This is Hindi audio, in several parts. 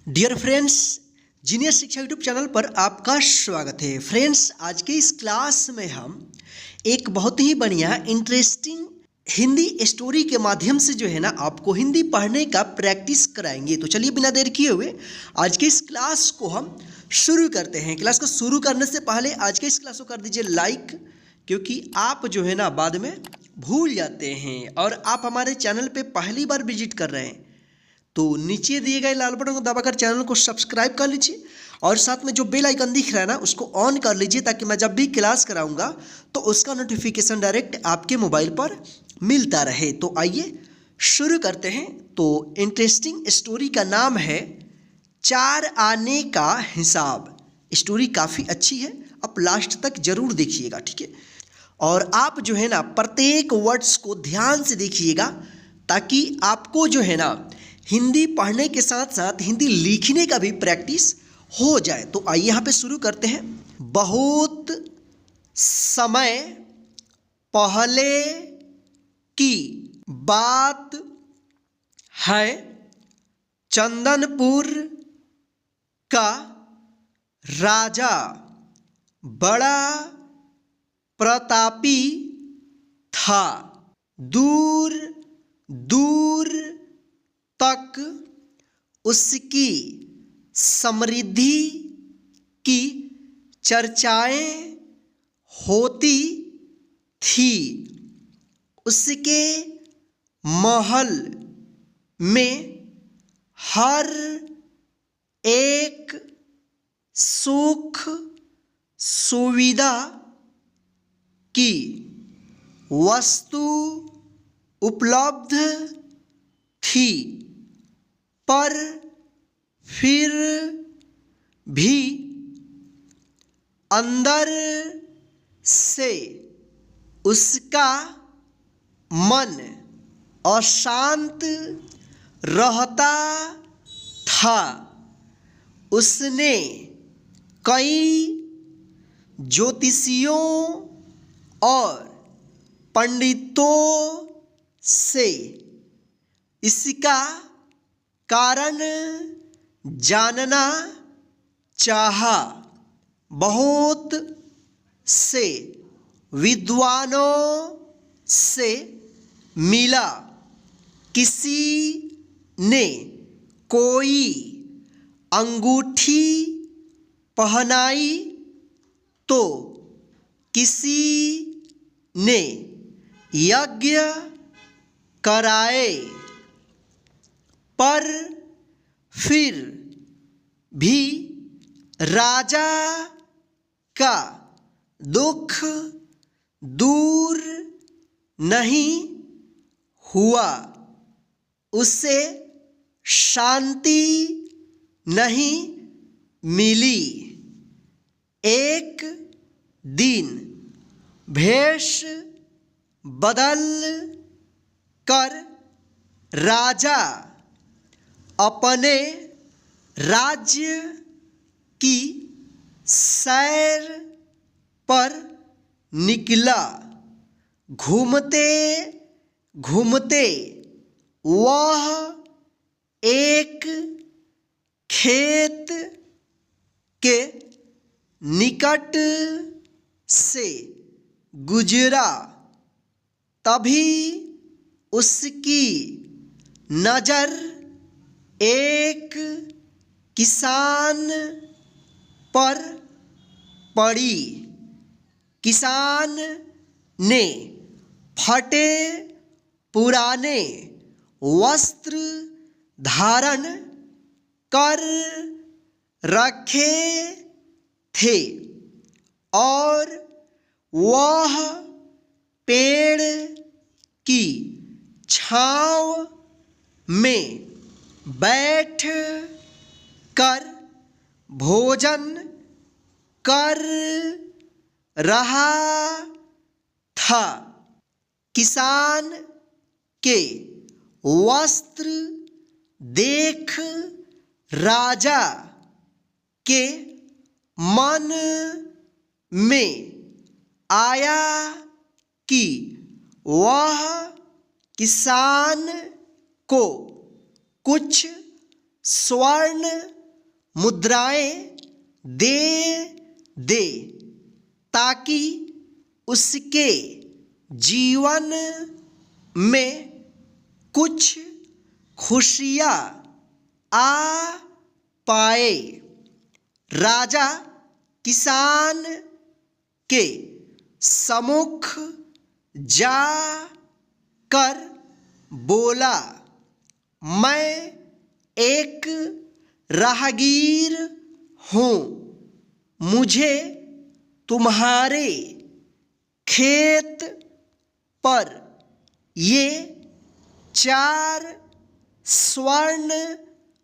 डियर फ्रेंड्स, जीनियस शिक्षा यूट्यूब चैनल पर आपका स्वागत है। फ्रेंड्स, आज के इस क्लास में हम एक बहुत ही बढ़िया इंटरेस्टिंग हिंदी स्टोरी के माध्यम से जो है ना आपको हिंदी पढ़ने का प्रैक्टिस कराएंगे। तो चलिए बिना देर किए हुए आज के इस क्लास को हम शुरू करते हैं। क्लास को शुरू करने से पहले आज के इस क्लास को कर दीजिए लाइक, क्योंकि आप जो है ना बाद में भूल जाते हैं और आप हमारे चैनल पे पहली बार विजिट कर रहे हैं तो नीचे दिए गए लाल बटन को दबाकर चैनल को सब्सक्राइब कर लीजिए और साथ में जो बेल आइकन दिख रहा है ना उसको ऑन कर लीजिए, ताकि मैं जब भी क्लास कराऊंगा तो उसका नोटिफिकेशन डायरेक्ट आपके मोबाइल पर मिलता रहे। तो आइए शुरू करते हैं। तो इंटरेस्टिंग स्टोरी का नाम है चार आने का हिसाब। स्टोरी काफ़ी अच्छी है, आप लास्ट तक जरूर देखिएगा, ठीक है। और आप जो है ना प्रत्येक वर्ड्स को ध्यान से देखिएगा, ताकि आपको जो है ना हिंदी पढ़ने के साथ साथ हिंदी लिखने का भी प्रैक्टिस हो जाए। तो आइए यहाँ पे शुरू करते हैं। बहुत समय पहले की बात है, चंदनपुर का राजा बड़ा प्रतापी था। दूर दूर तक उसकी समृद्धि की चर्चाएं होती थी। उसके महल में हर एक सुख सुविधा की वस्तु उपलब्ध थी, पर फिर भी अंदर से उसका मन अशांत रहता था। उसने कई ज्योतिषियों और पंडितों से इसका कारण जानना चाहा। बहुत से विद्वानों से मिला, किसी ने कोई अंगूठी पहनाई तो किसी ने यज्ञ कराए, पर फिर भी राजा का दुख दूर नहीं हुआ। उसे शांति नहीं मिली। एक दिन भेष बदल कर राजा अपने राज्य की सैर पर निकला। घूमते घूमते वह एक खेत के निकट से गुजरा। तभी उसकी नजर एक किसान पर पड़ी। किसान ने फटे पुराने वस्त्र धारण कर रखे थे और वह पेड़ की छांव में बैठ कर भोजन कर रहा था। किसान के वस्त्र देख राजा के मन में आया कि वह किसान को कुछ स्वर्ण मुद्राएं दे दे ताकि उसके जीवन में कुछ खुशियाँ आ पाए। राजा किसान के सम्मुख जा कर बोला, मैं एक राहगीर हूँ, मुझे तुम्हारे खेत पर ये 4 स्वर्ण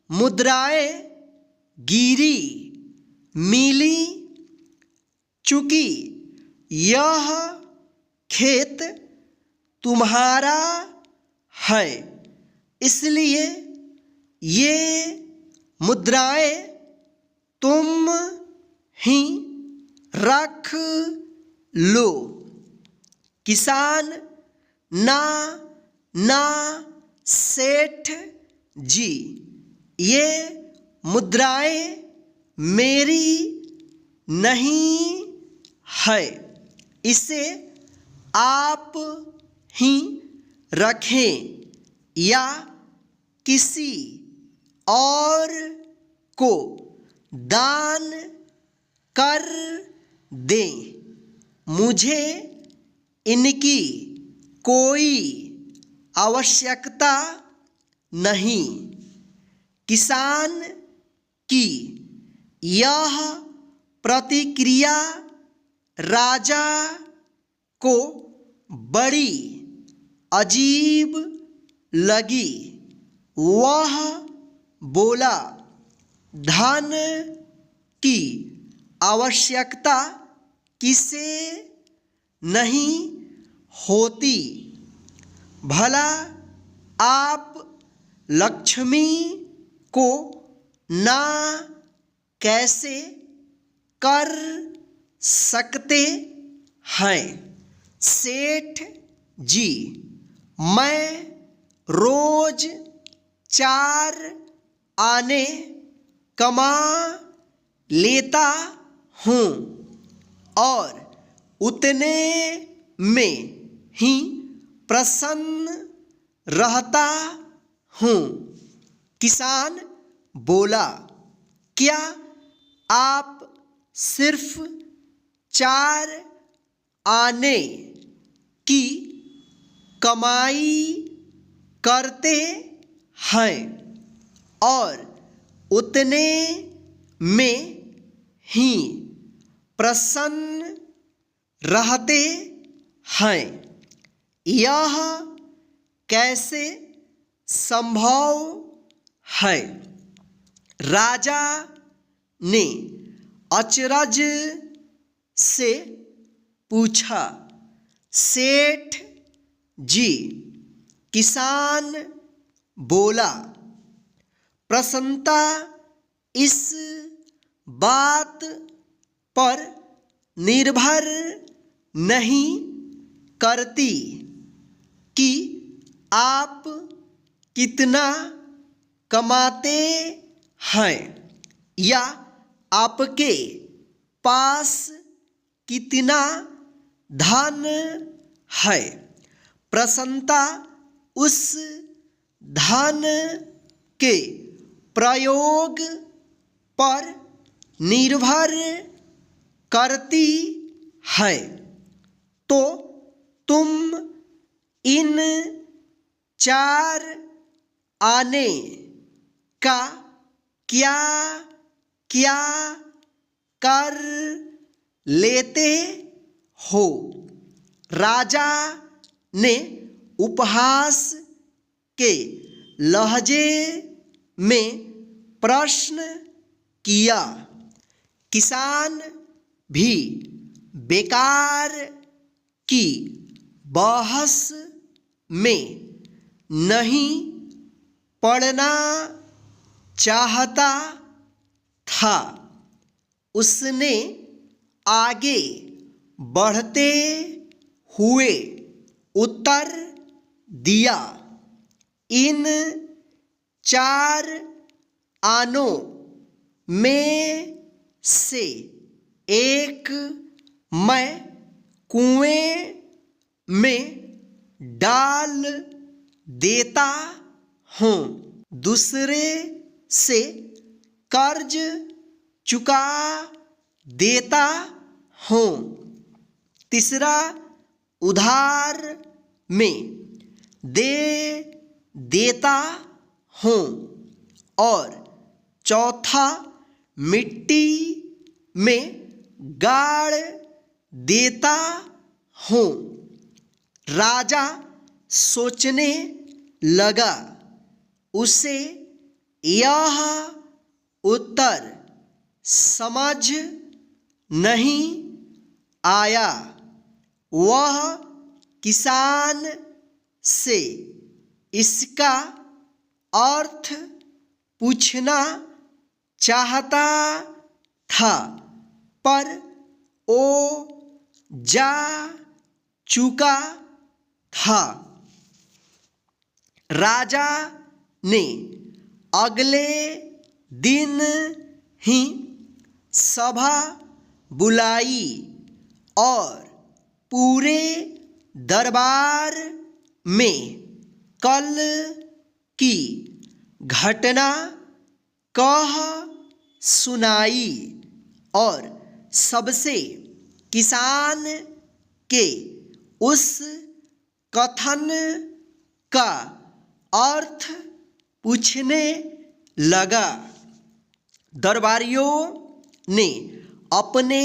मुद्राएं गिरी मिली चूंकि यह खेत तुम्हारा है, इसलिए ये मुद्राएं तुम ही रख लो। किसान, ना ना सेठ जी, ये मुद्राएं मेरी नहीं है, इसे आप ही रखें या किसी और को दान कर दें, मुझे इनकी कोई आवश्यकता नहीं। किसान की यह प्रतिक्रिया राजा को बड़ी अजीब लगी। वह बोला, धन की आवश्यकता किसे नहीं होती, भला आप लक्ष्मी को ना कैसे कर सकते हैं। सेठ जी, मैं रोज 4 आने कमा लेता हूँ और उतने में ही प्रसन्न रहता हूँ। किसान बोला, क्या आप सिर्फ 4 आने की कमाई करते हैं और उतने में ही प्रसन्न रहते हैं? यह कैसे संभव है? राजा ने अचरज से पूछा। सेठ जी, किसान बोला, प्रसन्नता इस बात पर निर्भर नहीं करती कि आप कितना कमाते हैं या आपके पास कितना धन है। प्रसन्नता उस धन के प्रयोग पर निर्भर करती है। तो तुम इन 4 आने का क्या क्या कर लेते हो? राजा ने उपहास के लहजे में प्रश्न किया। किसान भी बेकार की बहस में नहीं पड़ना चाहता था। उसने आगे बढ़ते हुए उत्तर दिया, इन 4 आनों में से एक मैं कुएं में डाल देता हूँ, दूसरे से कर्ज चुका देता हूँ, तीसरा उधार में दे देता हूँ और चौथा मिट्टी में गाड़ देता हूँ। राजा सोचने लगा, उसे यह उत्तर समझ नहीं आया। वह किसान से इसका अर्थ पूछना चाहता था, पर वो जा चुका था। राजा ने अगले दिन ही सभा बुलाई और पूरे दरबार में कल की घटना कह सुनाई और सबसे किसान के उस कथन का अर्थ पूछने लगा। दरबारियों ने अपने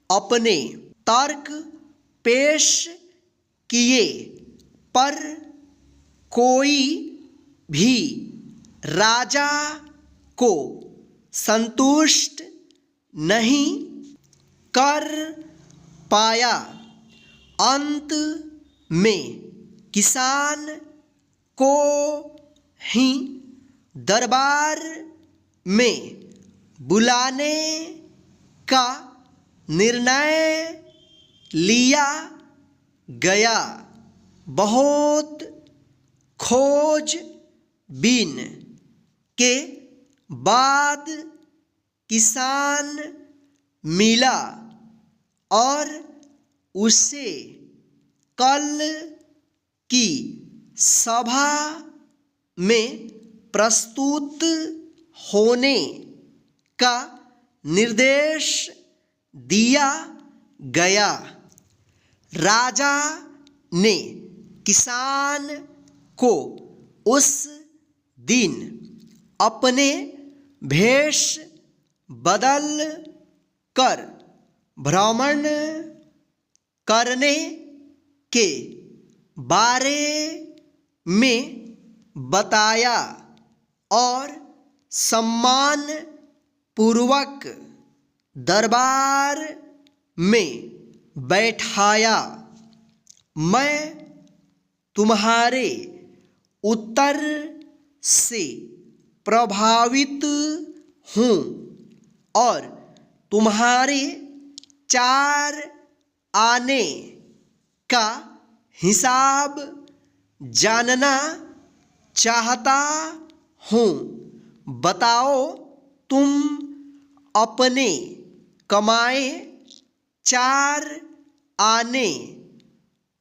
अपने तर्क पेश किए, पर कोई भी राजा को संतुष्ट नहीं कर पाया। अंत में किसान को ही दरबार में बुलाने का निर्णय लिया गया। बहुत खोजबीन के बाद किसान मिला और उसे कल की सभा में प्रस्तुत होने का निर्देश दिया गया। राजा ने किसान को उस दिन अपने भेष बदल कर भ्रमण करने के बारे में बताया और सम्मान पूर्वक दरबार में बैठाया। मैं तुम्हारे उत्तर से प्रभावित हूँ और तुम्हारे 4 आने का हिसाब जानना चाहता हूँ। बताओ, तुम अपने कमाए 4 आने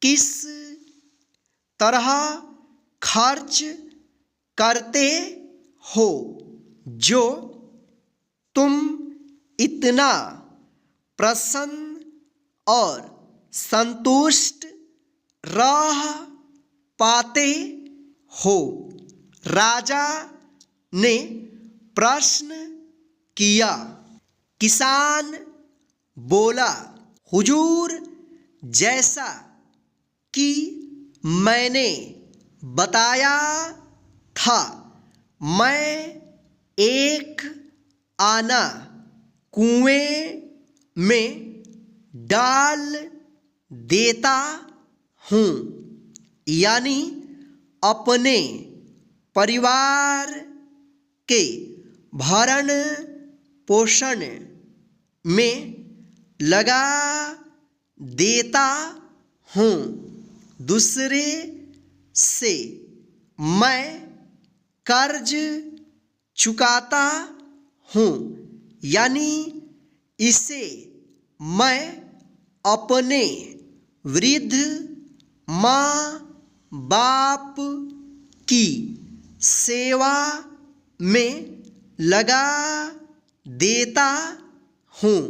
किस तरह खर्च करते हो, जो तुम इतना प्रसन्न और संतुष्ट रह पाते हो? राजा ने प्रश्न किया। किसान बोला, हुजूर, जैसा कि मैंने बताया था, मैं 1 आना कुएं में डाल देता हूँ, यानी अपने परिवार के भरण पोषण में लगा देता हूँ। दूसरे से मैं कर्ज चुकाता हूँ, यानी इसे मैं अपने वृद्ध माँ बाप की सेवा में लगा देता हूँ।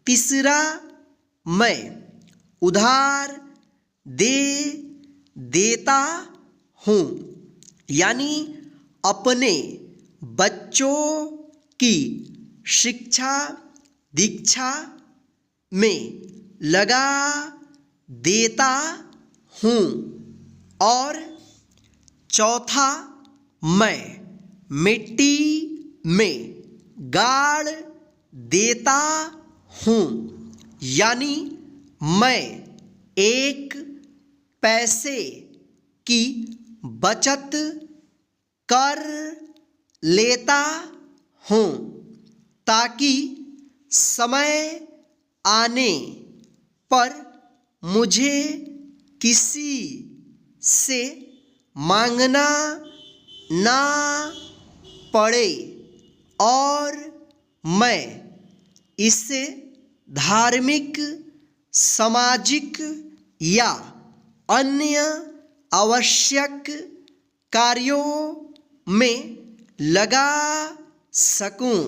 तीसरा, मैं उधार दे देता हूँ, यानी अपने बच्चों की शिक्षा दीक्षा में लगा देता हूँ। और चौथा, मैं मिट्टी में गाड़ देता हूँ, यानी मैं एक पैसे की बचत कर लेता हूँ ताकि समय आने पर मुझे किसी से मांगना ना पड़े। और मैं इसे धार्मिक, सामाजिक या अन्य आवश्यक कार्यों में लगा सकूं।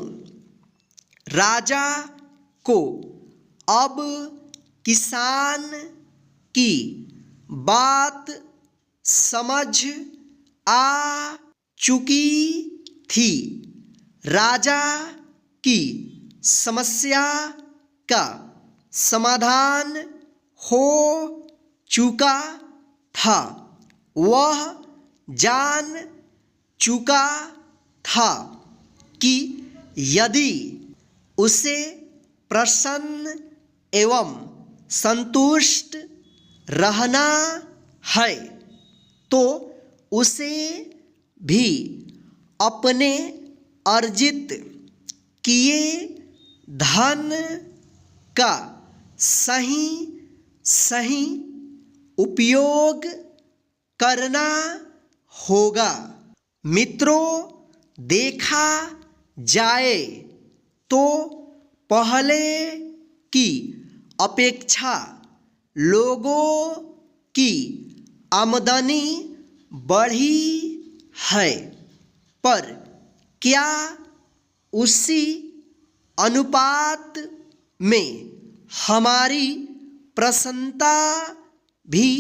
राजा को अब किसान की बात समझ आ चुकी थी। राजा की समस्या का समाधान हो चुका था। वह जान चुका था कि यदि उसे प्रसन्न एवं संतुष्ट रहना है तो उसे भी अपने अर्जित किए धन का सही सही उपयोग करना होगा। मित्रों, देखा जाए तो पहले की अपेक्षा लोगों की आमदनी बढ़ी है, पर क्या उसी अनुपात में हमारी प्रसन्नता भी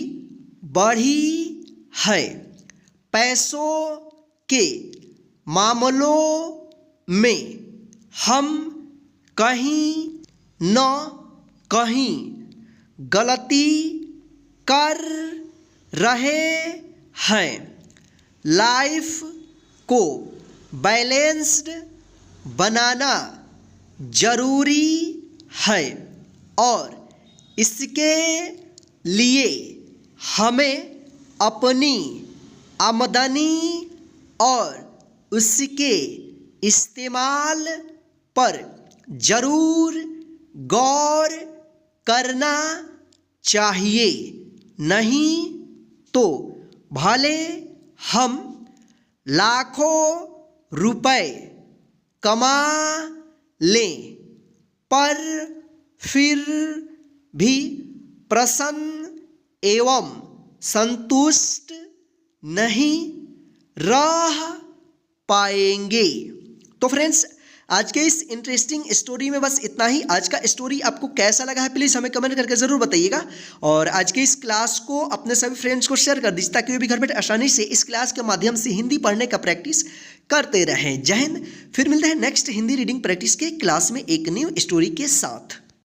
बढ़ी है? पैसों के मामलों में हम कहीं न कहीं गलती कर रहे हैं। लाइफ को बैलेंस्ड बनाना जरूरी है और इसके लिए हमें अपनी आमदनी और उसके इस्तेमाल पर जरूर गौर करना चाहिए। नहीं तो भले हम लाखों रुपए कमा लें पर फिर भी प्रसन्न एवं संतुष्ट नहीं रह पाएंगे। तो फ्रेंड्स, आज के इस इंटरेस्टिंग स्टोरी में बस इतना ही। आज का स्टोरी आपको कैसा लगा है प्लीज़ हमें कमेंट करके ज़रूर बताइएगा। और आज के इस क्लास को अपने सभी फ्रेंड्स को शेयर कर दीजिए ताकि वे भी घर बैठे आसानी से इस क्लास के माध्यम से हिंदी पढ़ने का प्रैक्टिस करते रहें। जय हिंद। फिर मिलते हैं नेक्स्ट हिंदी रीडिंग प्रैक्टिस के क्लास में एक न्यू स्टोरी के साथ।